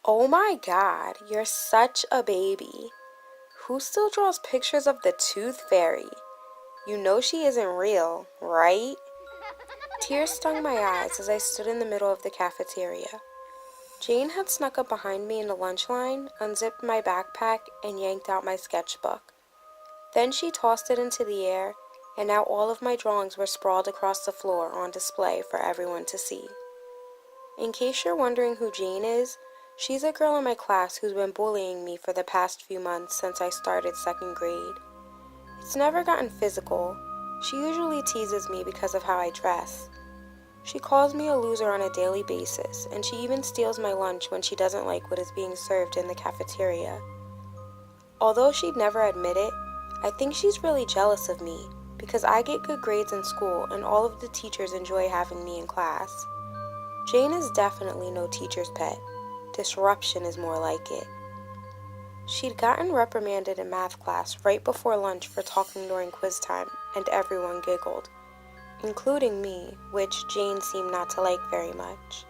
Oh my god, you're such a baby. Who still draws pictures of the tooth fairy? You know she isn't real, right? Tears stung my eyes as I stood in the middle of the cafeteria. Jane had snuck up behind me in the lunch line, unzipped my backpack, and yanked out my sketchbook. Then she tossed it into the air, and now all of my drawings were sprawled across the floor on display for everyone to see. In case you're wondering who Jane is, she's a girl in my class who's been bullying me for the past few months since I started second grade. It's never gotten physical. She usually teases me because of how I dress. She calls me a loser on a daily basis, and she even steals my lunch when she doesn't like what is being served in the cafeteria. Although she'd never admit it, I think she's really jealous of me because I get good grades in school and all of the teachers enjoy having me in class. Jane is definitely no teacher's pet. Disruption is more like it. She'd gotten reprimanded in math class right before lunch for talking during quiz time, and everyone giggled, including me, which Jane seemed not to like very much.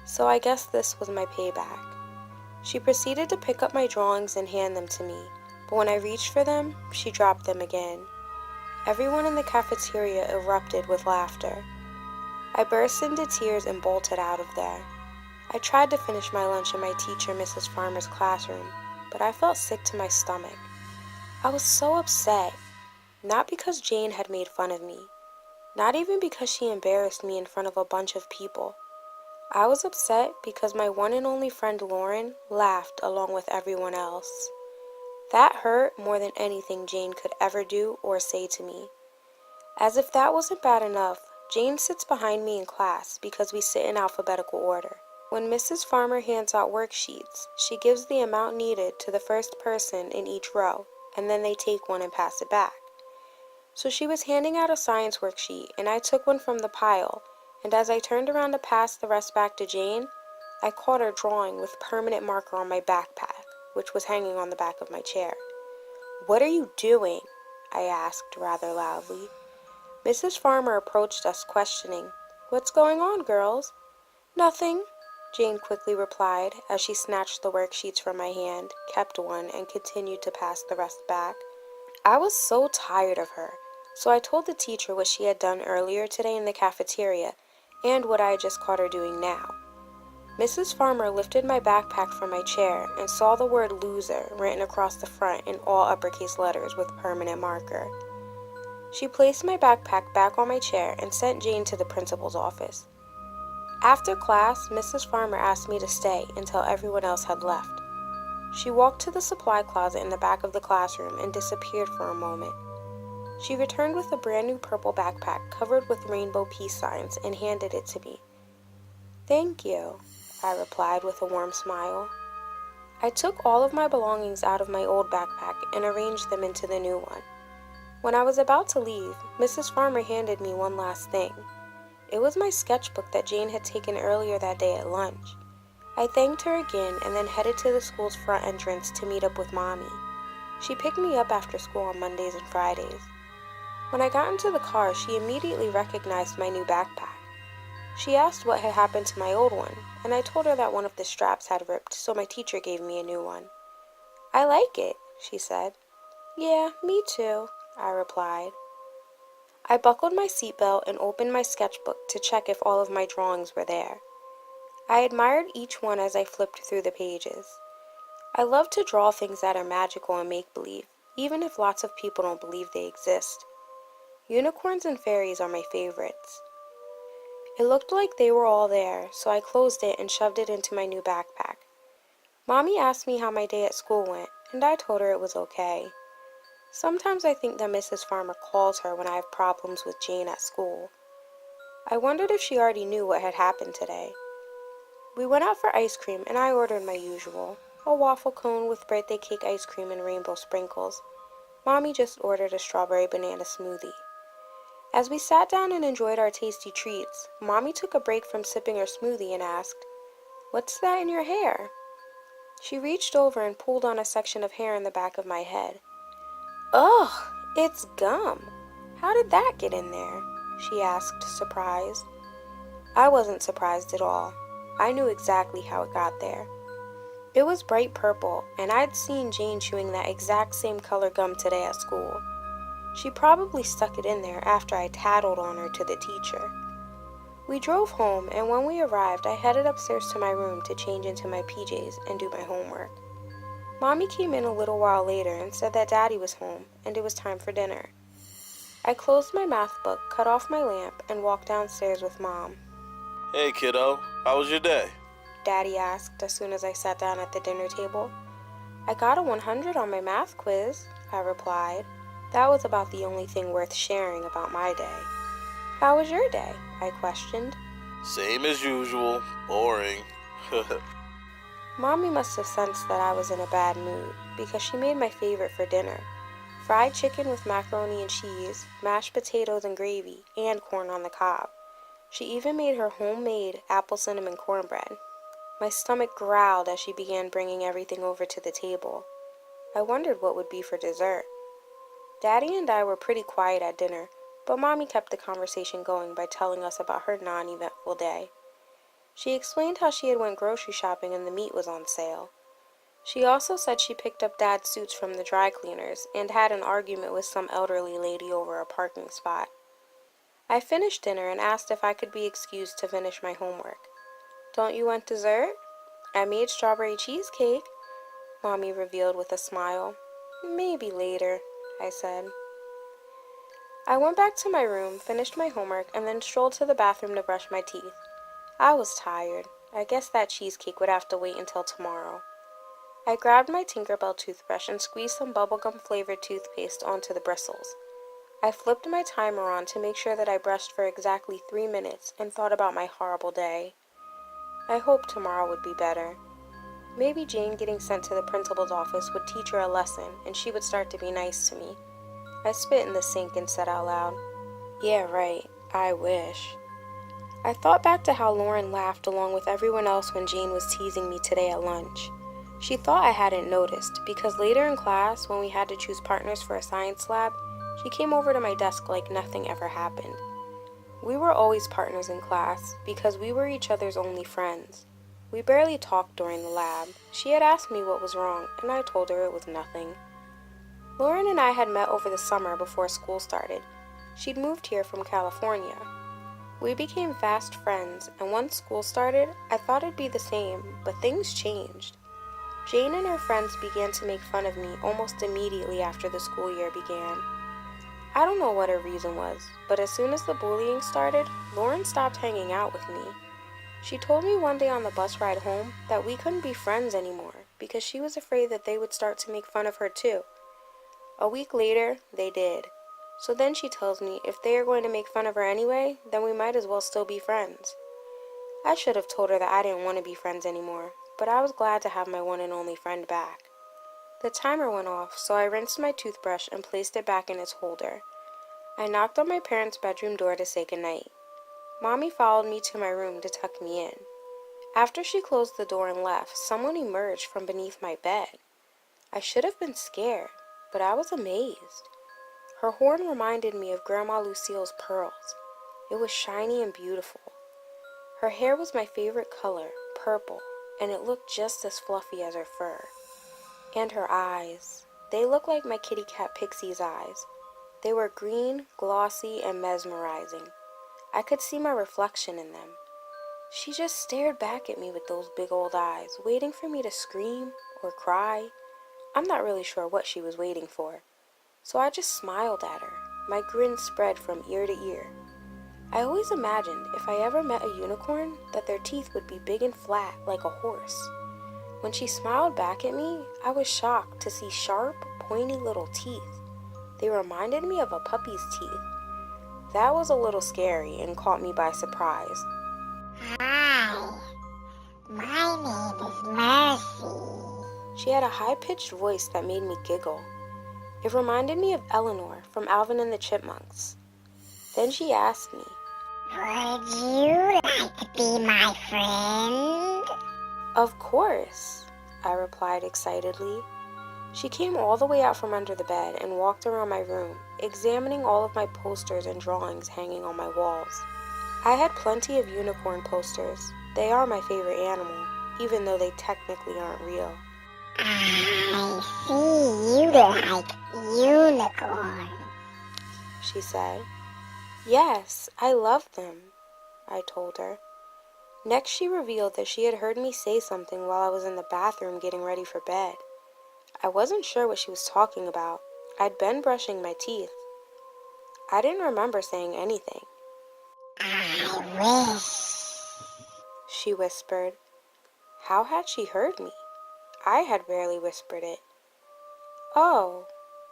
So I guess this was my payback. She proceeded to pick up my drawings and hand them to me, but when I reached for them, she dropped them again. Everyone in the cafeteria erupted with laughter. I burst into tears and bolted out of there. I tried to finish my lunch in my teacher, Mrs. Farmer's classroom, but I felt sick to my stomach. I was so upset, not because Jane had made fun of me, not even because she embarrassed me in front of a bunch of people. I was upset because my one and only friend Lauren laughed along with everyone else. That hurt more than anything Jane could ever do or say to me. As if that wasn't bad enough, Jane sits behind me in class because we sit in alphabetical order. When Mrs. Farmer hands out worksheets, she gives the amount needed to the first person in each row, and then they take one and pass it back. So she was handing out a science worksheet, and I took one from the pile, and as I turned around to pass the rest back to Jane, I caught her drawing with permanent marker on my backpack, which was hanging on the back of my chair. "What are you doing?" I asked rather loudly. Mrs. Farmer approached us, questioning, "What's going on, girls?" "Nothing," Jane quickly replied as she snatched the worksheets from my hand, kept one, and continued to pass the rest back. I was so tired of her, so I told the teacher what she had done earlier today in the cafeteria and what I had just caught her doing now. Mrs. Farmer lifted my backpack from my chair and saw the word loser written across the front in all uppercase letters with permanent marker. She placed my backpack back on my chair and sent Jane to the principal's office. After class, Mrs. Farmer asked me to stay until everyone else had left. She walked to the supply closet in the back of the classroom and disappeared for a moment. She returned with a brand new purple backpack covered with rainbow peace signs and handed it to me. "Thank you," I replied with a warm smile. I took all of my belongings out of my old backpack and arranged them into the new one. When I was about to leave, Mrs. Farmer handed me one last thing. It was my sketchbook that Jane had taken earlier that day at lunch. I thanked her again and then headed to the school's front entrance to meet up with Mommy. She picked me up after school on Mondays and Fridays. When I got into the car, she immediately recognized my new backpack. She asked what had happened to my old one, and I told her that one of the straps had ripped, so my teacher gave me a new one. "I like it," she said. "Yeah, me too," I replied. I buckled my seatbelt and opened my sketchbook to check if all of my drawings were there. I admired each one as I flipped through the pages. I love to draw things that are magical and make-believe, even if lots of people don't believe they exist. Unicorns and fairies are my favorites. It looked like they were all there, so I closed it and shoved it into my new backpack. Mommy asked me how my day at school went, and I told her it was okay. Sometimes I think that Mrs. Farmer calls her when I have problems with Jane at school. I wondered if she already knew what had happened today. We went out for ice cream, and I ordered my usual, a waffle cone with birthday cake ice cream and rainbow sprinkles. Mommy just ordered a strawberry banana smoothie. As we sat down and enjoyed our tasty treats, Mommy took a break from sipping her smoothie and asked, "What's that in your hair?" She reached over and pulled on a section of hair in the back of my head. "Ugh, it's gum. How did that get in there?" she asked, surprised. I wasn't surprised at all. I knew exactly how it got there. It was bright purple, and I'd seen Jane chewing that exact same color gum today at school. She probably stuck it in there after I tattled on her to the teacher. We drove home, and when we arrived, I headed upstairs to my room to change into my PJs and do my homework. Mommy came in a little while later and said that Daddy was home, and it was time for dinner. I closed my math book, cut off my lamp, and walked downstairs with Mom. Hey, kiddo. How was your day? Daddy asked as soon as I sat down at the dinner table. I got a 100 on my math quiz, I replied. That was about the only thing worth sharing about my day. How was your day? I questioned. Same as usual. Boring. Mommy must have sensed that I was in a bad mood because she made my favorite for dinner. Fried chicken with macaroni and cheese, mashed potatoes and gravy, and corn on the cob. She even made her homemade apple cinnamon cornbread. My stomach growled as she began bringing everything over to the table. I wondered what would be for dessert. Daddy and I were pretty quiet at dinner, but Mommy kept the conversation going by telling us about her non-eventful day. She explained how she had went grocery shopping and the meat was on sale. She also said she picked up Dad's suits from the dry cleaners and had an argument with some elderly lady over a parking spot. I finished dinner and asked if I could be excused to finish my homework. Don't you want dessert? I made strawberry cheesecake, Mommy revealed with a smile. Maybe later, I said. I went back to my room, finished my homework, and then strolled to the bathroom to brush my teeth. I was tired. I guess that cheesecake would have to wait until tomorrow. I grabbed my Tinkerbell toothbrush and squeezed some bubblegum-flavored toothpaste onto the bristles. I flipped my timer on to make sure that I brushed for exactly 3 minutes and thought about my horrible day. I hoped tomorrow would be better. Maybe Jane getting sent to the principal's office would teach her a lesson and she would start to be nice to me. I spit in the sink and said out loud, "Yeah, right, I wish." I thought back to how Lauren laughed along with everyone else when Jane was teasing me today at lunch. She thought I hadn't noticed because later in class, when we had to choose partners for a science lab, she came over to my desk like nothing ever happened. We were always partners in class because we were each other's only friends. We barely talked during the lab. She had asked me what was wrong, and I told her it was nothing. Lauren and I had met over the summer before school started. She'd moved here from California. We became fast friends, and once school started, I thought it'd be the same, but things changed. Jane and her friends began to make fun of me almost immediately after the school year began. I don't know what her reason was, but as soon as the bullying started, Lauren stopped hanging out with me. She told me one day on the bus ride home that we couldn't be friends anymore because she was afraid that they would start to make fun of her too. A week later, they did. So then she tells me if they are going to make fun of her anyway, then we might as well still be friends. I should have told her that I didn't want to be friends anymore, but I was glad to have my one and only friend back. The timer went off, so I rinsed my toothbrush and placed it back in its holder. I knocked on my parents' bedroom door to say goodnight. Mommy followed me to my room to tuck me in. After she closed the door and left, someone emerged from beneath my bed. I should have been scared, but I was amazed. Her horn reminded me of Grandma Lucille's pearls. It was shiny and beautiful. Her hair was my favorite color, purple, and it looked just as fluffy as her fur. And her eyes. They looked like my kitty cat Pixie's eyes. They were green, glossy, and mesmerizing. I could see my reflection in them. She just stared back at me with those big old eyes, waiting for me to scream or cry. I'm not really sure what she was waiting for. So I just smiled at her. My grin spread from ear to ear. I always imagined if I ever met a unicorn that their teeth would be big and flat like a horse. When she smiled back at me, I was shocked to see sharp, pointy little teeth. They reminded me of a puppy's teeth. That was a little scary and caught me by surprise. Hi, my name is Mercy. She had a high-pitched voice that made me giggle. It reminded me of Eleanor from Alvin and the Chipmunks. Then she asked me, Would you like to be my friend? "Of course," I replied excitedly. She came all the way out from under the bed and walked around my room, examining all of my posters and drawings hanging on my walls. I had plenty of unicorn posters. They are my favorite animal, even though they technically aren't real. I see you like unicorns. She said. Yes, I love them, I told her. Next, she revealed that she had heard me say something while I was in the bathroom getting ready for bed. I wasn't sure what she was talking about. I'd been brushing my teeth. I didn't remember saying anything. I wish. She whispered. How had she heard me? I had barely whispered it. Oh,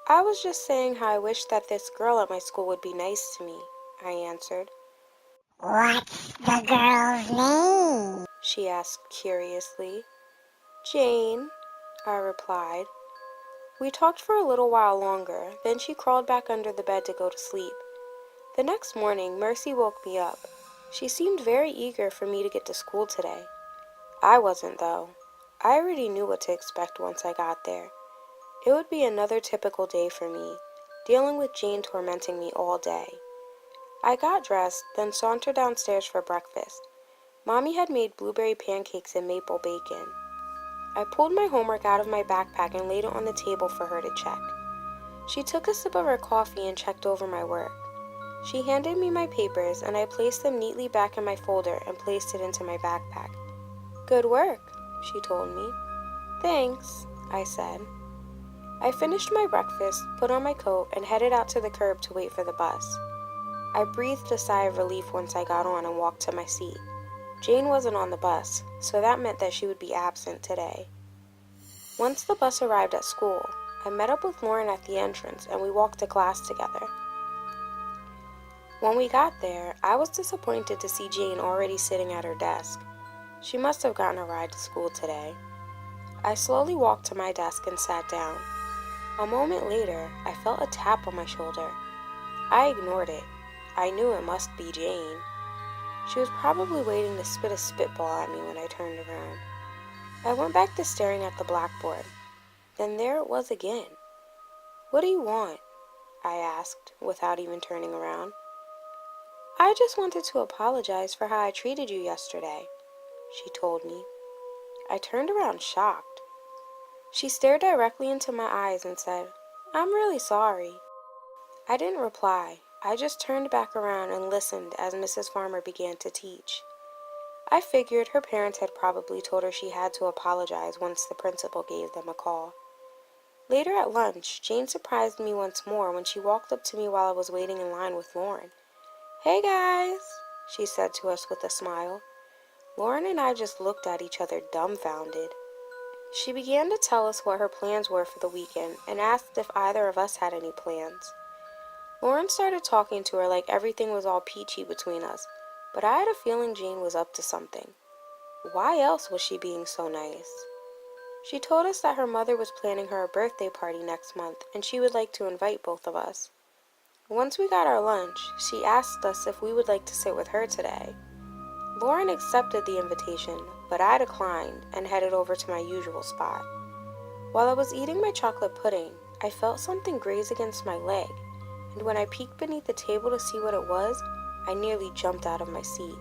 I was just saying how I wish that this girl at my school would be nice to me, I answered. What's the girl's name? She asked curiously. Jane, I replied. We talked for a little while longer, then she crawled back under the bed to go to sleep. The next morning, Mercy woke me up. She seemed very eager for me to get to school today. I wasn't, though. I already knew what to expect once I got there. It would be another typical day for me, dealing with Jane tormenting me all day. I got dressed, then sauntered downstairs for breakfast. Mommy had made blueberry pancakes and maple bacon. I pulled my homework out of my backpack and laid it on the table for her to check. She took a sip of her coffee and checked over my work. She handed me my papers, and I placed them neatly back in my folder and placed it into my backpack. Good work, she told me. Thanks, I said. I finished my breakfast, put on my coat, and headed out to the curb to wait for the bus. I breathed a sigh of relief once I got on and walked to my seat. Jane wasn't on the bus, so that meant that she would be absent today. Once the bus arrived at school, I met up with Lauren at the entrance and we walked to class together. When we got there, I was disappointed to see Jane already sitting at her desk. She must have gotten a ride to school today. I slowly walked to my desk and sat down. A moment later, I felt a tap on my shoulder. I ignored it. I knew it must be Jane. She was probably waiting to spit a spitball at me when I turned around. I went back to staring at the blackboard. Then there it was again. What do you want? I asked, without even turning around. I just wanted to apologize for how I treated you yesterday, she told me. I turned around shocked. She stared directly into my eyes and said, I'm really sorry. I didn't reply. I just turned back around and listened as Mrs. Farmer began to teach. I figured her parents had probably told her she had to apologize once the principal gave them a call. Later at lunch, Jane surprised me once more when she walked up to me while I was waiting in line with Lauren. Hey guys, she said to us with a smile. Lauren and I just looked at each other dumbfounded. She began to tell us what her plans were for the weekend and asked if either of us had any plans. Lauren started talking to her like everything was all peachy between us, but I had a feeling Jane was up to something. Why else was she being so nice? She told us that her mother was planning her a birthday party next month and she would like to invite both of us. Once we got our lunch, she asked us if we would like to sit with her today. Lauren accepted the invitation, but I declined and headed over to my usual spot. While I was eating my chocolate pudding, I felt something graze against my leg, and when I peeked beneath the table to see what it was, I nearly jumped out of my seat.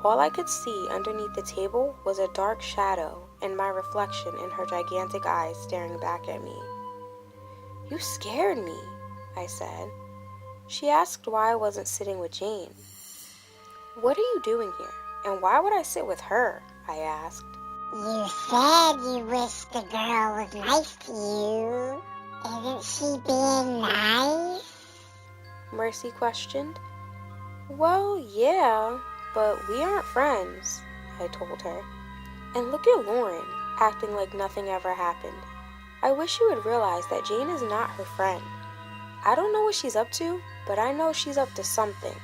All I could see underneath the table was a dark shadow and my reflection in her gigantic eyes staring back at me. You scared me, I said. She asked why I wasn't sitting with Jane. What are you doing here, and why would I sit with her? I asked. You said you wish the girl was nice to you. Isn't she being nice? Mercy questioned. Well, yeah, but we aren't friends, I told her. And look at Lauren, acting like nothing ever happened. I wish you would realize that Jane is not her friend. I don't know what she's up to, but I know she's up to something,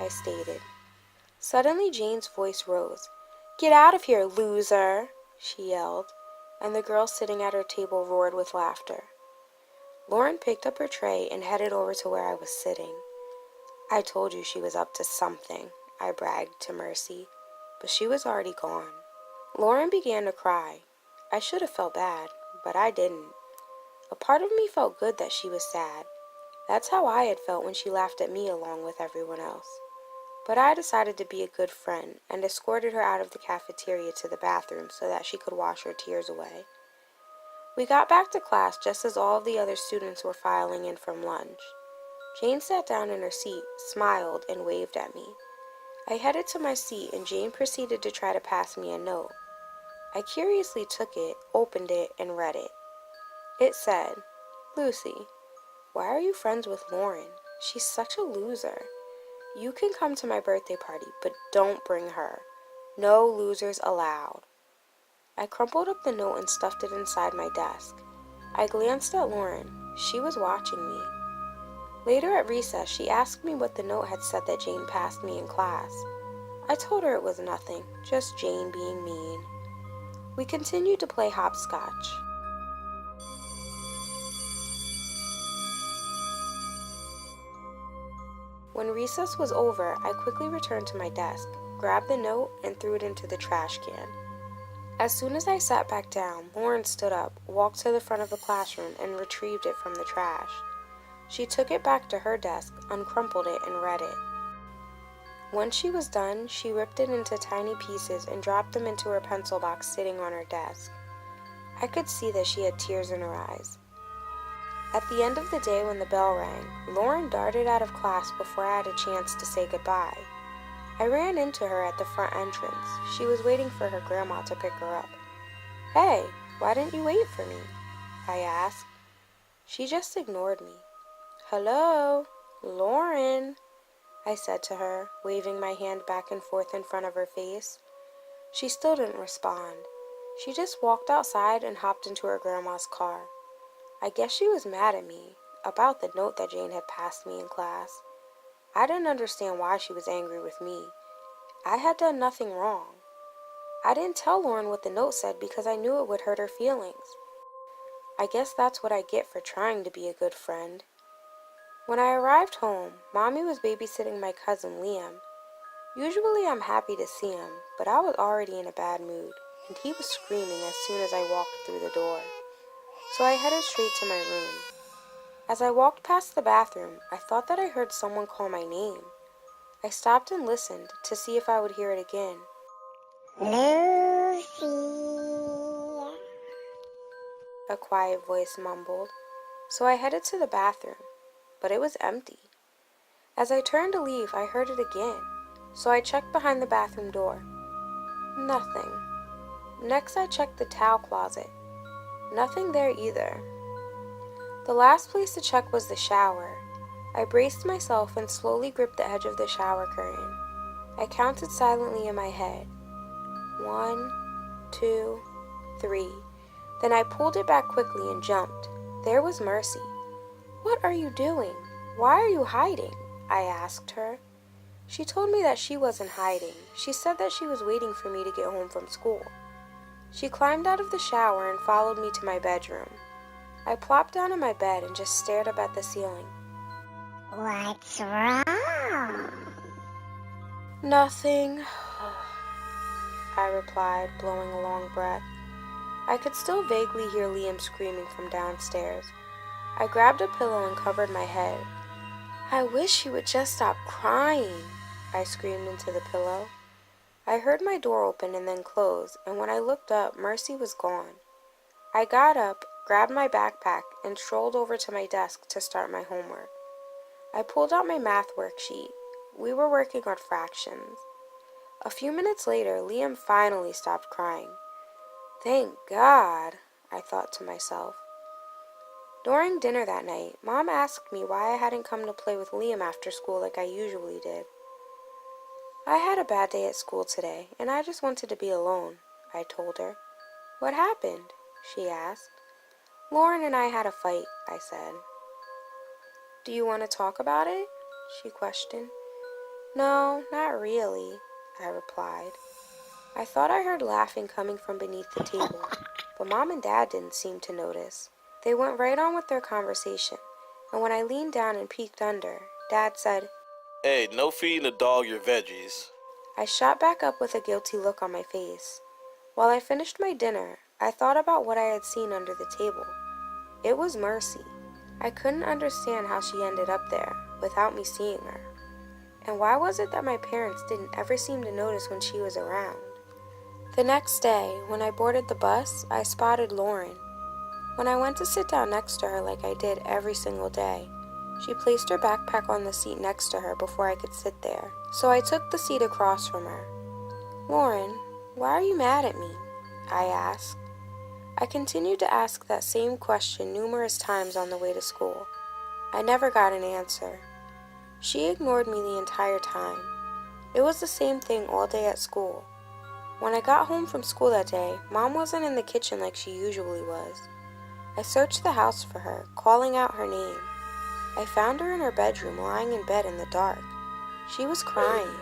I stated. Suddenly Jane's voice rose. Get out of here, loser, she yelled, and the girl sitting at her table roared with laughter. Lauren picked up her tray and headed over to where I was sitting. I told you she was up to something, I bragged to Mercy, but she was already gone. Lauren began to cry. I should have felt bad, but I didn't. A part of me felt good that she was sad. That's how I had felt when she laughed at me along with everyone else. but I decided to be a good friend and escorted her out of the cafeteria to the bathroom so that she could wash her tears away. We got back to class just as all of the other students were filing in from lunch. Jane sat down in her seat, smiled, and waved at me. I headed to my seat and Jane proceeded to try to pass me a note. I curiously took it, opened it, and read it. It said, "Lucy, why are you friends with Lauren? She's such a loser. You can come to my birthday party, but don't bring her. No losers allowed." I crumpled up the note and stuffed it inside my desk. I glanced at Lauren. She was watching me. Later at recess, she asked me what the note had said that Jane passed me in class. I told her it was nothing, just Jane being mean. We continued to play hopscotch. When recess was over, I quickly returned to my desk, grabbed the note, and threw it into the trash can. As soon as I sat back down, Lauren stood up, walked to the front of the classroom, and retrieved it from the trash. She took it back to her desk, uncrumpled it, and read it. Once she was done, she ripped it into tiny pieces and dropped them into her pencil box sitting on her desk. I could see that she had tears in her eyes. At the end of the day when the bell rang, Lauren darted out of class before I had a chance to say goodbye. I ran into her at the front entrance. She was waiting for her grandma to pick her up. "Hey, why didn't you wait for me?" I asked. She just ignored me. "Hello, Lauren," I said to her, waving my hand back and forth in front of her face. She still didn't respond. She just walked outside and hopped into her grandma's car. I guess she was mad at me about the note that Jane had passed me in class. I didn't understand why she was angry with me. I had done nothing wrong. I didn't tell Lauren what the note said because I knew it would hurt her feelings. I guess that's what I get for trying to be a good friend. When I arrived home, Mommy was babysitting my cousin Liam. Usually I'm happy to see him, but I was already in a bad mood, and he was screaming as soon as I walked through the door. So I headed straight to my room. As I walked past the bathroom, I thought that I heard someone call my name. I stopped and listened to see if I would hear it again. Lucy. A quiet voice mumbled. So I headed to the bathroom, but it was empty. As I turned to leave, I heard it again, so I checked behind the bathroom door. Nothing. Next, I checked the towel closet. Nothing there either. The last place to check was the shower. I braced myself and slowly gripped the edge of the shower curtain. I counted silently in my head. 1, 2, 3. Then I pulled it back quickly and jumped. There was Mercy. "What are you doing? Why are you hiding?" I asked her. She told me that she wasn't hiding. She said that she was waiting for me to get home from school. She climbed out of the shower and followed me to my bedroom. I plopped down in my bed and just stared up at the ceiling. What's wrong? "Nothing," I replied, blowing a long breath. I could still vaguely hear Liam screaming from downstairs. I grabbed a pillow and covered my head. "I wish he would just stop crying," I screamed into the pillow. I heard my door open and then close, and when I looked up, Mercy was gone. I got up, grabbed my backpack, and strolled over to my desk to start my homework. I pulled out my math worksheet. We were working on fractions. A few minutes later, Liam finally stopped crying. "Thank God," I thought to myself. During dinner that night, Mom asked me why I hadn't come to play with Liam after school like I usually did. "I had a bad day at school today, and I just wanted to be alone," I told her. "What happened?" she asked. "Lauren and I had a fight," I said. "Do you want to talk about it?" she questioned. "No, not really," I replied. I thought I heard laughing coming from beneath the table, but Mom and Dad didn't seem to notice. They went right on with their conversation, and when I leaned down and peeked under, Dad said, Hey, no feeding the dog your veggies. I shot back up with a guilty look on my face. While I finished my dinner, I thought about what I had seen under the table. It was Mercy. I couldn't understand how she ended up there without me seeing her. And why was it that my parents didn't ever seem to notice when she was around? The next day, when I boarded the bus, I spotted Lauren. When I went to sit down next to her like I did every single day, she placed her backpack on the seat next to her before I could sit there, so I took the seat across from her. "Lauren, why are you mad at me?" I asked. I continued to ask that same question numerous times on the way to school. I never got an answer. She ignored me the entire time. It was the same thing all day at school. When I got home from school that day, Mom wasn't in the kitchen like she usually was. I searched the house for her, calling out her name. I found her in her bedroom, lying in bed in the dark. She was crying.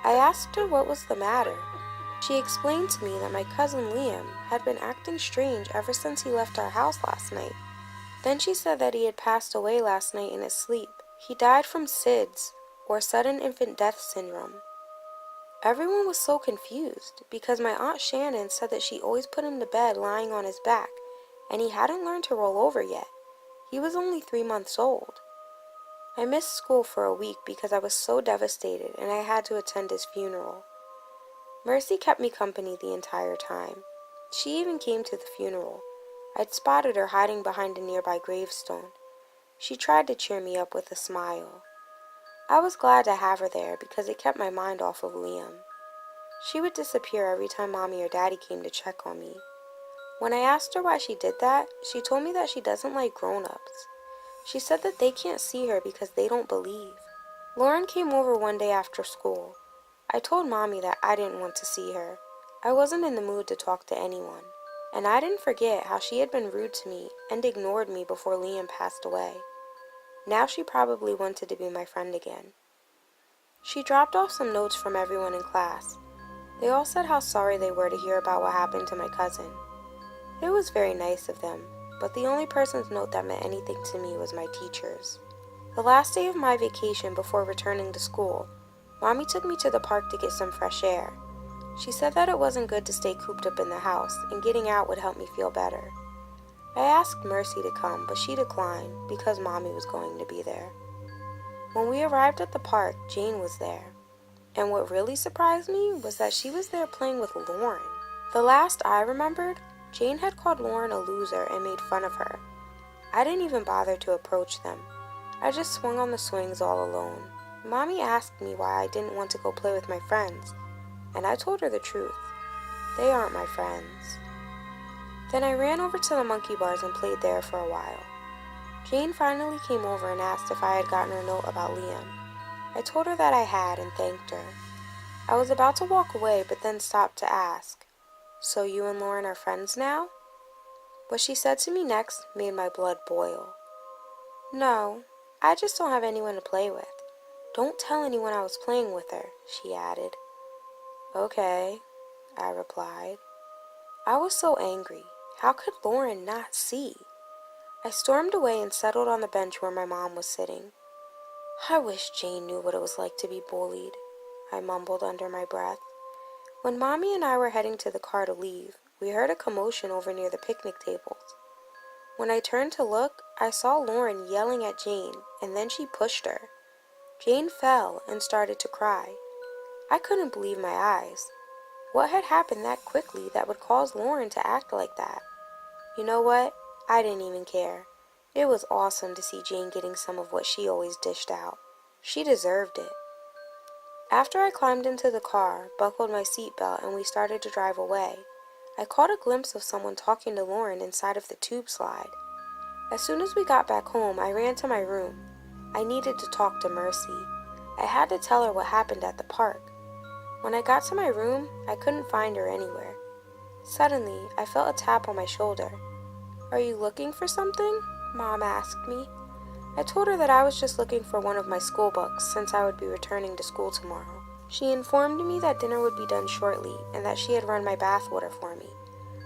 I asked her what was the matter. She explained to me that my cousin Liam had been acting strange ever since he left our house last night. Then she said that he had passed away last night in his sleep. He died from SIDS, or sudden infant death syndrome. Everyone was so confused because my Aunt Shannon said that she always put him to bed lying on his back, and he hadn't learned to roll over yet. He was only 3 months old. I missed school for a week because I was so devastated and I had to attend his funeral. Mercy kept me company the entire time. She even came to the funeral. I'd spotted her hiding behind a nearby gravestone. She tried to cheer me up with a smile. I was glad to have her there because it kept my mind off of Liam. She would disappear every time Mommy or Daddy came to check on me. When I asked her why she did that, she told me that she doesn't like grown-ups. She said that they can't see her because they don't believe. Lauren came over one day after school. I told Mommy that I didn't want to see her. I wasn't in the mood to talk to anyone. And I didn't forget how she had been rude to me and ignored me before Liam passed away. Now she probably wanted to be my friend again. She dropped off some notes from everyone in class. They all said how sorry they were to hear about what happened to my cousin. It was very nice of them, but the only person's note that meant anything to me was my teacher's. The last day of my vacation before returning to school, Mommy took me to the park to get some fresh air. She said that it wasn't good to stay cooped up in the house, and getting out would help me feel better. I asked Mercy to come, but she declined because Mommy was going to be there. When we arrived at the park, Jane was there. And what really surprised me was that she was there playing with Lauren. The last I remembered, Jane had called Lauren a loser and made fun of her. I didn't even bother to approach them. I just swung on the swings all alone. Mommy asked me why I didn't want to go play with my friends, and I told her the truth. They aren't my friends. Then I ran over to the monkey bars and played there for a while. Jane finally came over and asked if I had gotten her note about Liam. I told her that I had and thanked her. I was about to walk away but then stopped to ask, "So you and Lauren are friends now?" What she said to me next made my blood boil. "No, I just don't have anyone to play with. Don't tell anyone I was playing with her," she added. "Okay," I replied. I was so angry. How could Lauren not see? I stormed away and settled on the bench where my mom was sitting. I wish Jane knew what it was like to be bullied, I mumbled under my breath. When Mommy and I were heading to the car to leave, we heard a commotion over near the picnic tables. When I turned to look, I saw Lauren yelling at Jane, and then she pushed her. Jane fell and started to cry. I couldn't believe my eyes. What had happened that quickly that would cause Lauren to act like that? You know what? I didn't even care. It was awesome to see Jane getting some of what she always dished out. She deserved it. After I climbed into the car, buckled my seatbelt, and we started to drive away, I caught a glimpse of someone talking to Lauren inside of the tube slide. As soon as we got back home, I ran to my room. I needed to talk to Mercy. I had to tell her what happened at the park. When I got to my room, I couldn't find her anywhere. Suddenly, I felt a tap on my shoulder. "Are you looking for something?" Mom asked me. I told her that I was just looking for one of my school books since I would be returning to school tomorrow. She informed me that dinner would be done shortly and that she had run my bathwater for me.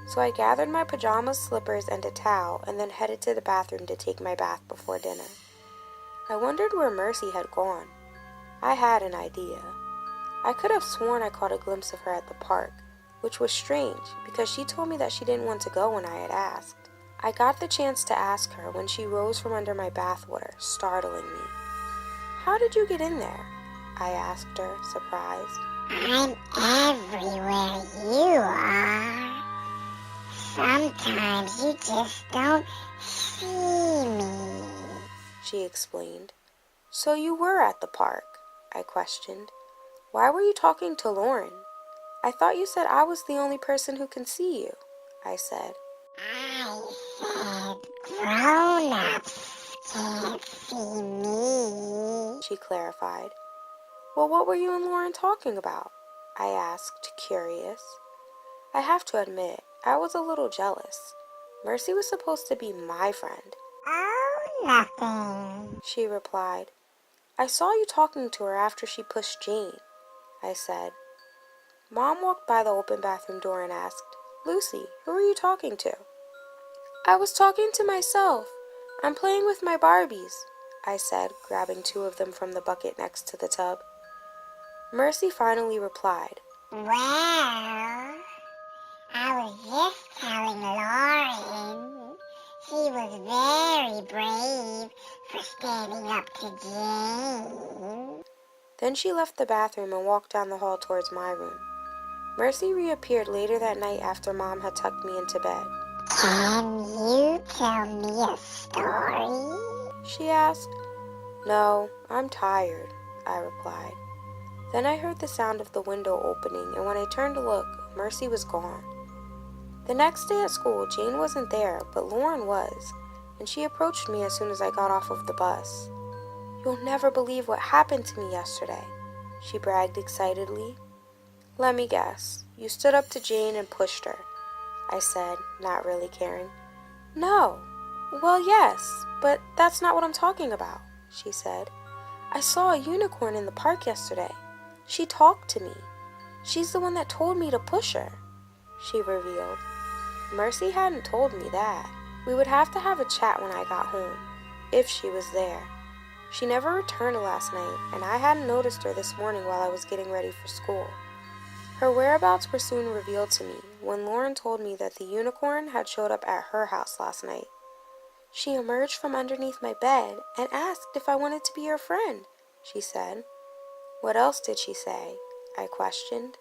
So I gathered my pajamas, slippers, and a towel and then headed to the bathroom to take my bath before dinner. I wondered where Mercy had gone. I had an idea. I could have sworn I caught a glimpse of her at the park, which was strange because she told me that she didn't want to go when I had asked. I got the chance to ask her when she rose from under my bathwater, startling me. "How did you get in there?" I asked her, surprised. I'm everywhere you are. Sometimes you just don't see me. She explained. So you were at the park, I questioned. Why were you talking to Lauren? I thought you said I was the only person who can see you, I said. I said grown-ups can't see me. She clarified. Well, what were you and Lauren talking about? I asked, curious. I have to admit, I was a little jealous. Mercy was supposed to be my friend. Oh, nothing. She replied. I saw you talking to her after she pushed Jane, I said. Mom walked by the open bathroom door and asked, Lucy, who are you talking to? I was talking to myself. I'm playing with my Barbies, I said, grabbing 2 of them from the bucket next to the tub. Mercy finally replied. Well, I was just telling Lauren. She was very brave for standing up to Jane. Then she left the bathroom and walked down the hall towards my room. Mercy reappeared later that night after Mom had tucked me into bed. Can you tell me a story? She asked. No, I'm tired, I replied. Then I heard the sound of the window opening, and when I turned to look, Mercy was gone. The next day at school, Jane wasn't there, but Lauren was, and she approached me as soon as I got off of the bus. You'll never believe what happened to me yesterday, she bragged excitedly. Let me guess, you stood up to Jane and pushed her, I said, not really caring. No. Well, yes, but that's not what I'm talking about, she said. I saw a unicorn in the park yesterday. She talked to me. She's the one that told me to push her, she revealed. Mercy hadn't told me that. We would have to have a chat when I got home, if she was there. She never returned last night, and I hadn't noticed her this morning while I was getting ready for school. Her whereabouts were soon revealed to me when Lauren told me that the unicorn had showed up at her house last night. She emerged from underneath my bed and asked if I wanted to be her friend, she said. What else did she say? I questioned.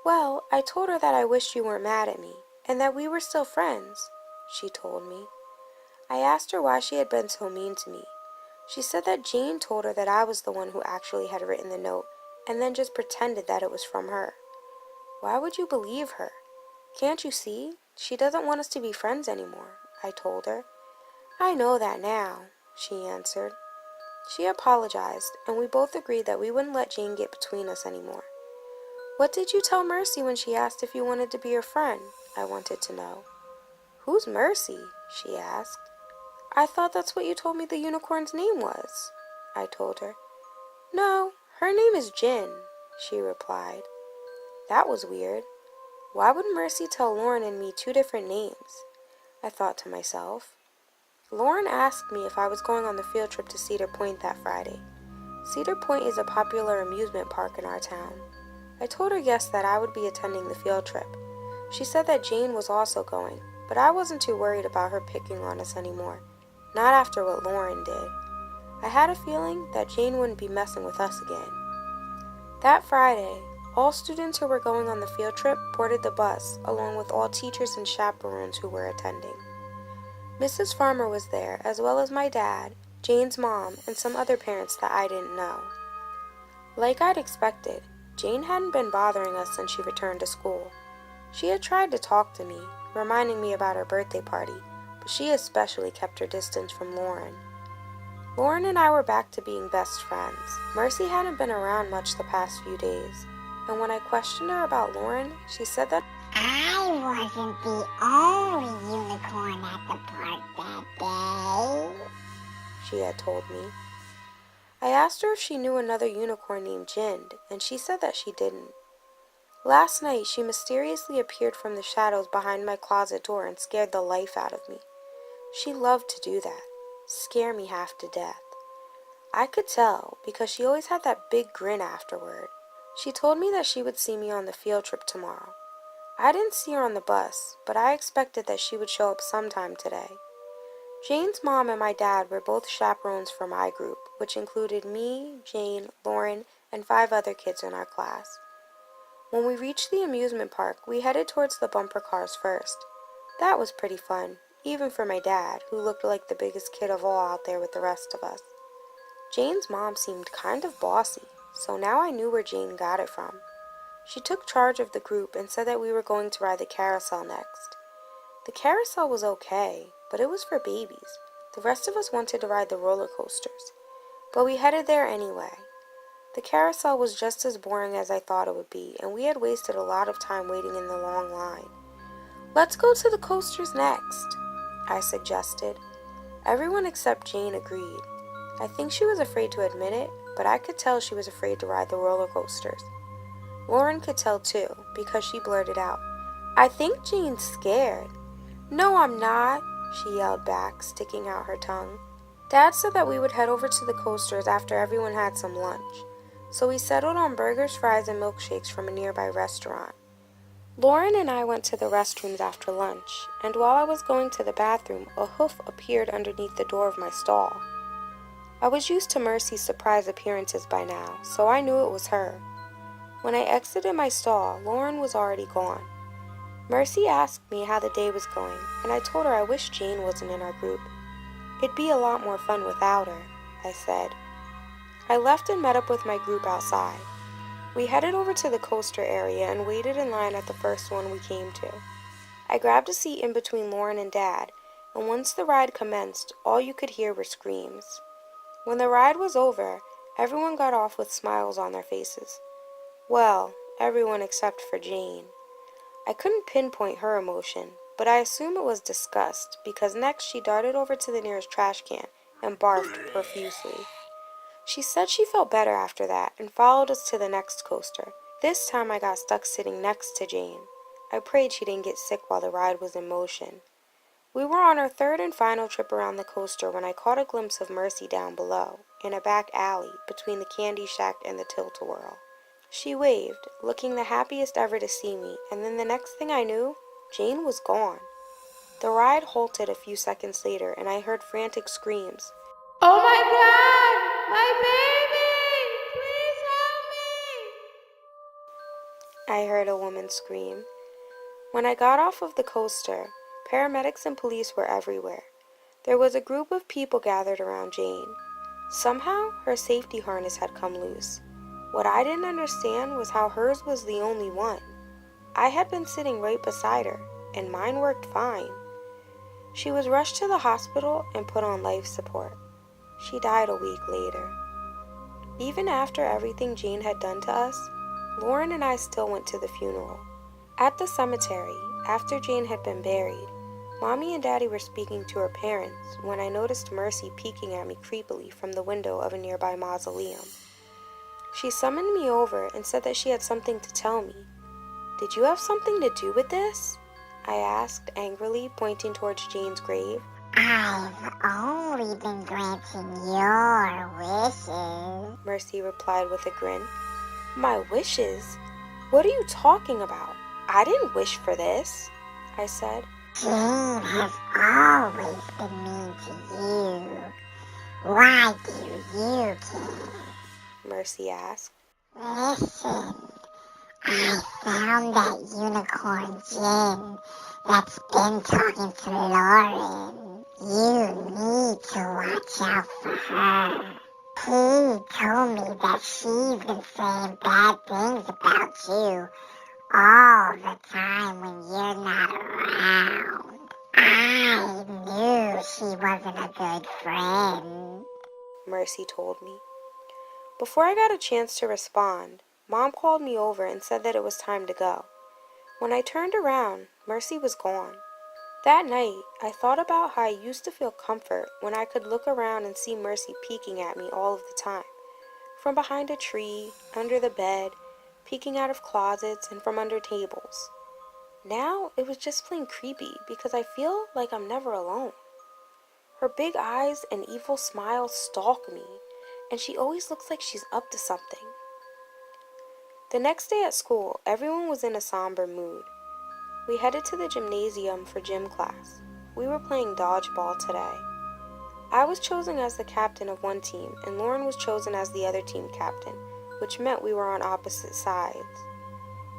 Well, I told her that I wished you weren't mad at me and that we were still friends, she told me. I asked her why she had been so mean to me. She said that Jane told her that I was the one who actually had written the note and then just pretended that it was from her. Why would you believe her? Can't you see? She doesn't want us to be friends anymore, I told her. I know that now, she answered. She apologized, and we both agreed that we wouldn't let Jane get between us anymore. What did you tell Mercy when she asked if you wanted to be her friend? I wanted to know. Who's Mercy? She asked. I thought that's what you told me the unicorn's name was, I told her. No, her name is Jin, she replied. That was weird. Why would Mercy tell Lauren and me 2 different names? I thought to myself. Lauren asked me if I was going on the field trip to Cedar Point that Friday. Cedar Point is a popular amusement park in our town. I told her yes that I would be attending the field trip. She said that Jane was also going, but I wasn't too worried about her picking on us anymore, not after what Lauren did. I had a feeling that Jane wouldn't be messing with us again. That Friday, all students who were going on the field trip boarded the bus, along with all teachers and chaperones who were attending. Mrs. Farmer was there, as well as my dad, Jane's mom, and some other parents that I didn't know. Like I'd expected, Jane hadn't been bothering us since she returned to school. She had tried to talk to me, reminding me about her birthday party, but she especially kept her distance from Lauren. Lauren and I were back to being best friends. Mercy hadn't been around much the past few days, and when I questioned her about Lauren, she said that I wasn't the only unicorn at the park that day, she had told me. I asked her if she knew another unicorn named Jind, and she said that she didn't. Last night, she mysteriously appeared from the shadows behind my closet door and scared the life out of me. She loved to do that, scare me half to death. I could tell because she always had that big grin afterward. She told me that she would see me on the field trip tomorrow. I didn't see her on the bus, but I expected that she would show up sometime today. Jane's mom and my dad were both chaperones for my group, which included me, Jane, Lauren, and 5 other kids in our class. When we reached the amusement park, we headed towards the bumper cars first. That was pretty fun, even for my dad, who looked like the biggest kid of all out there with the rest of us. Jane's mom seemed kind of bossy, so now I knew where Jane got it from. She took charge of the group and said that we were going to ride the carousel next. The carousel was okay, but it was for babies. The rest of us wanted to ride the roller coasters, but we headed there anyway. The carousel was just as boring as I thought it would be, and we had wasted a lot of time waiting in the long line. "Let's go to the coasters next," I suggested. Everyone except Jane agreed. I think she was afraid to admit it, but I could tell she was afraid to ride the roller coasters. Lauren could tell too, because she blurted out, "I think Jane's scared." "No, I'm not," she yelled back, sticking out her tongue. Dad said that we would head over to the coasters after everyone had some lunch, so we settled on burgers, fries, and milkshakes from a nearby restaurant. Lauren and I went to the restrooms after lunch, and while I was going to the bathroom, a hoof appeared underneath the door of my stall. I was used to Mercy's surprise appearances by now, so I knew it was her. When I exited my stall, Lauren was already gone. Mercy asked me how the day was going, and I told her I wished Jane wasn't in our group. "It'd be a lot more fun without her," I said. I left and met up with my group outside. We headed over to the coaster area and waited in line at the first one we came to. I grabbed a seat in between Lauren and Dad, and once the ride commenced, all you could hear were screams. When the ride was over, everyone got off with smiles on their faces. Well, everyone except for Jane. I couldn't pinpoint her emotion, but I assume it was disgust, because next she darted over to the nearest trash can and barfed profusely. She said she felt better after that and followed us to the next coaster. This time I got stuck sitting next to Jane. I prayed she didn't get sick while the ride was in motion. We were on our third and final trip around the coaster when I caught a glimpse of Mercy down below, in a back alley between the Candy Shack and the Tilt-A-Whirl. She waved, looking the happiest ever to see me, and then the next thing I knew, Jane was gone. The ride halted a few seconds later, and I heard frantic screams. "Oh my God! My baby! Please help me!" I heard a woman scream. When I got off of the coaster, paramedics and police were everywhere. There was a group of people gathered around Jane. Somehow, her safety harness had come loose. What I didn't understand was how hers was the only one. I had been sitting right beside her, and mine worked fine. She was rushed to the hospital and put on life support. She died a week later. Even after everything Jane had done to us, Lauren and I still went to the funeral. At the cemetery, after Jane had been buried, Mommy and Daddy were speaking to her parents when I noticed Mercy peeking at me creepily from the window of a nearby mausoleum. She summoned me over and said that she had something to tell me. "Did you have something to do with this?" I asked angrily, pointing towards Jane's grave. I've only been granting your wishes, Mercy replied with a grin. "My wishes? What are you talking about? I didn't wish for this," I said. Jane has always been mean to you. Why do you care? Mercy asked. Listen, I found that unicorn gin that's been talking to Lauren. You need to watch out for her. He told me that she's been saying bad things about you all the time when you're not around. I knew she wasn't a good friend. Mercy told me. Before I got a chance to respond, Mom called me over and said that it was time to go. When I turned around, Mercy was gone. That night, I thought about how I used to feel comfort when I could look around and see Mercy peeking at me all of the time. From behind a tree, under the bed, peeking out of closets, and from under tables. Now, it was just plain creepy because I feel like I'm never alone. Her big eyes and evil smile stalk me, and she always looks like she's up to something. The next day at school, everyone was in a somber mood. We headed to the gymnasium for gym class. We were playing dodgeball today. I was chosen as the captain of one team, and Lauren was chosen as the other team captain, which meant we were on opposite sides.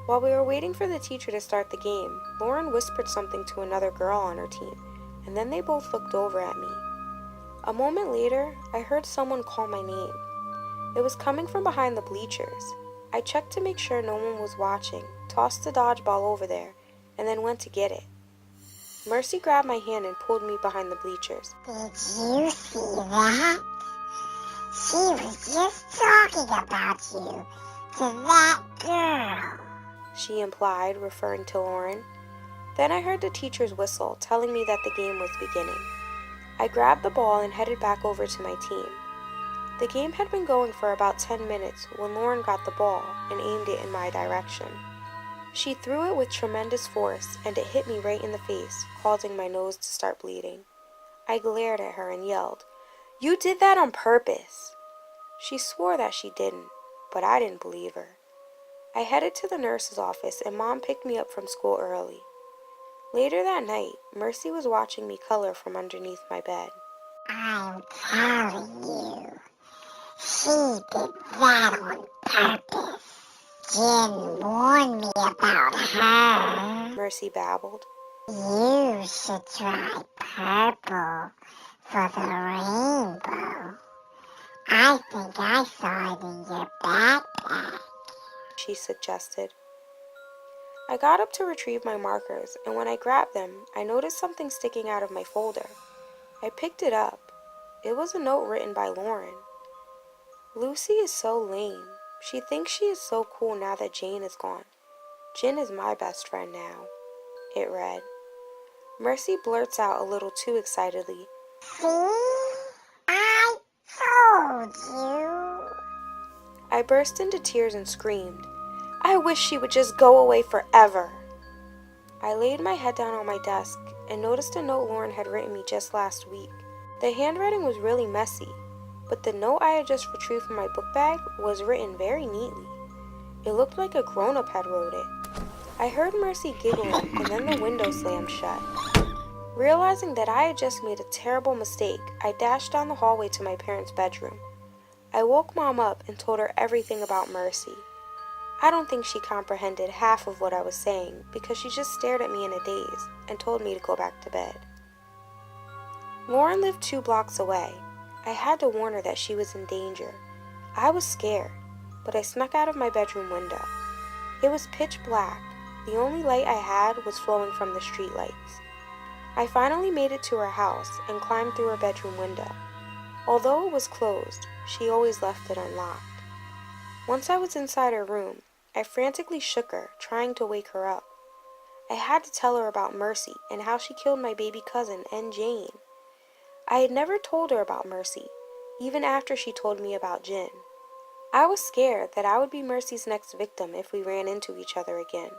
While we were waiting for the teacher to start the game, Lauren whispered something to another girl on her team, and then they both looked over at me. A moment later, I heard someone call my name. It was coming from behind the bleachers. I checked to make sure no one was watching, tossed the dodgeball over there, and then went to get it. Mercy grabbed my hand and pulled me behind the bleachers. Did you see that? She was just talking about you to that girl, She implied, referring to Lauren. Then I heard the teacher's whistle, telling me that the game was beginning. I grabbed the ball and headed back over to my team. The game had been going for about 10 minutes when Lauren got the ball and aimed it in my direction. She threw it with tremendous force, and it hit me right in the face, causing my nose to start bleeding. I glared at her and yelled, "You did that on purpose!" She swore that she didn't, but I didn't believe her. I headed to the nurse's office, and Mom picked me up from school early. Later that night, Mercy was watching me color from underneath my bed. I'm telling you, she did that on purpose. Jen warned me about her. Mercy babbled. You should try purple for the rainbow. I think I saw it in your backpack. She suggested. I got up to retrieve my markers, and when I grabbed them, I noticed something sticking out of my folder. I picked it up. It was a note written by Lauren. "Lucy is so lame. She thinks she is so cool now that Jane is gone. Jen is my best friend now," it read. Mercy blurts out a little too excitedly, See? I told you. I burst into tears and screamed, "I wish she would just go away forever." I laid my head down on my desk and noticed a note Lauren had written me just last week. The handwriting was really messy, but the note I had just retrieved from my book bag was written very neatly. It looked like a grown-up had wrote it. I heard Mercy giggling, and then the window slammed shut. Realizing that I had just made a terrible mistake, I dashed down the hallway to my parents' bedroom. I woke Mom up and told her everything about Mercy. I don't think she comprehended half of what I was saying because she just stared at me in a daze and told me to go back to bed. Lauren lived 2 blocks away. I had to warn her that she was in danger. I was scared, but I snuck out of my bedroom window. It was pitch black. The only light I had was flowing from the streetlights. I finally made it to her house and climbed through her bedroom window. Although it was closed, she always left it unlocked. Once I was inside her room, I frantically shook her, trying to wake her up. I had to tell her about Mercy and how she killed my baby cousin and Jane. I had never told her about Mercy, even after she told me about Jen. I was scared that I would be Mercy's next victim if we ran into each other again.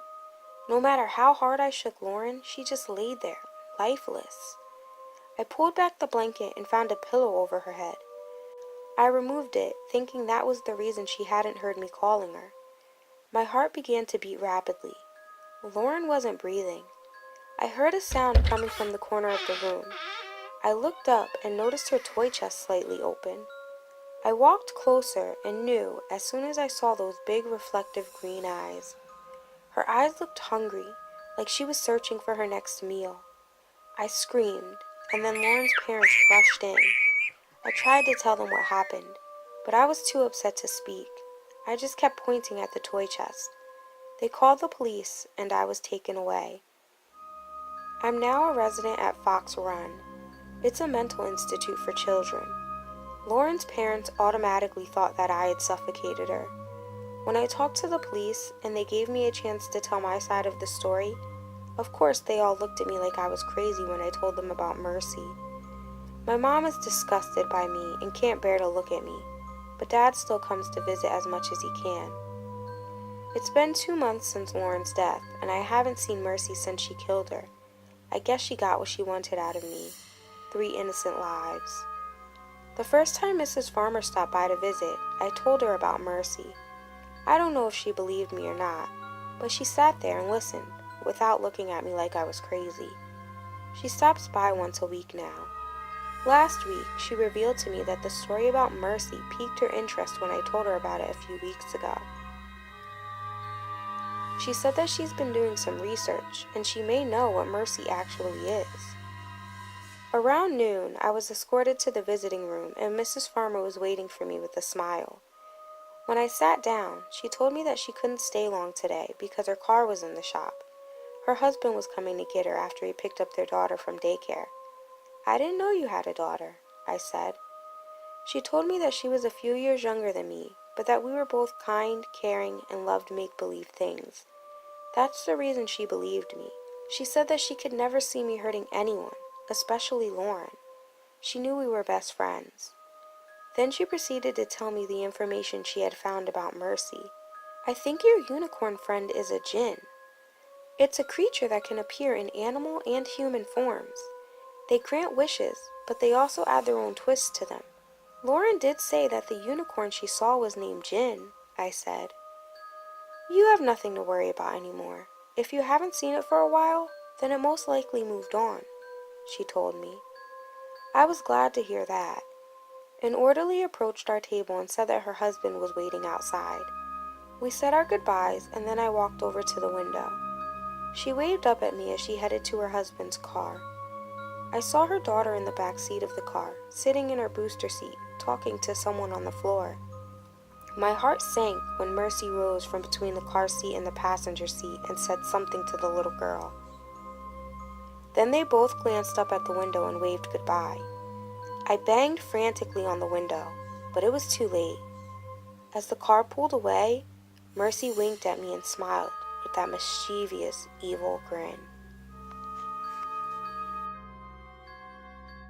No matter how hard I shook Lauren, she just laid there, lifeless. I pulled back the blanket and found a pillow over her head. I removed it, thinking that was the reason she hadn't heard me calling her. My heart began to beat rapidly. Lauren wasn't breathing. I heard a sound coming from the corner of the room. I looked up and noticed her toy chest slightly open. I walked closer and knew as soon as I saw those big reflective green eyes. Her eyes looked hungry, like she was searching for her next meal. I screamed, and then Lauren's parents rushed in. I tried to tell them what happened, but I was too upset to speak. I just kept pointing at the toy chest. They called the police, and I was taken away. I'm now a resident at Fox Run. It's a mental institute for children. Lauren's parents automatically thought that I had suffocated her. When I talked to the police and they gave me a chance to tell my side of the story, of course they all looked at me like I was crazy when I told them about Mercy. My mom is disgusted by me and can't bear to look at me, but Dad still comes to visit as much as he can. It's been 2 months since Lauren's death, and I haven't seen Mercy since she killed her. I guess she got what she wanted out of me. 3 innocent lives. The first time Mrs. Farmer stopped by to visit, I told her about Mercy. I don't know if she believed me or not, but she sat there and listened, without looking at me like I was crazy. She stops by once a week now. Last week, she revealed to me that the story about Mercy piqued her interest when I told her about it a few weeks ago. She said that she's been doing some research, and she may know what Mercy actually is. Around noon, I was escorted to the visiting room, and Mrs. Farmer was waiting for me with a smile. When I sat down, she told me that she couldn't stay long today because her car was in the shop. Her husband was coming to get her after he picked up their daughter from daycare. "I didn't know you had a daughter," I said. She told me that she was a few years younger than me, but that we were both kind, caring, and loved make-believe things. That's the reason she believed me. She said that she could never see me hurting anyone, especially Lauren. She knew we were best friends. Then she proceeded to tell me the information she had found about Mercy. "I think your unicorn friend is a djinn. It's a creature that can appear in animal and human forms. They grant wishes, but they also add their own twists to them." "Lauren did say that the unicorn she saw was named Jinn," I said. "You have nothing to worry about anymore. If you haven't seen it for a while, then it most likely moved on," she told me. I was glad to hear that. An orderly approached our table and said that her husband was waiting outside. We said our goodbyes, and then I walked over to the window. She waved up at me as she headed to her husband's car. I saw her daughter in the back seat of the car, sitting in her booster seat, talking to someone on the floor. My heart sank when Mercy rose from between the car seat and the passenger seat and said something to the little girl. Then they both glanced up at the window and waved goodbye. I banged frantically on the window, but it was too late. As the car pulled away, Mercy winked at me and smiled with that mischievous, evil grin.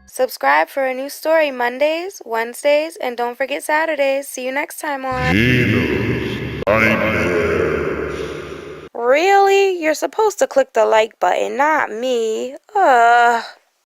Subscribe for a new story Mondays, Wednesdays, and don't forget Saturdays. See you next time on Gina's Nightmares. Really? You're supposed to click the like button, not me. Ugh.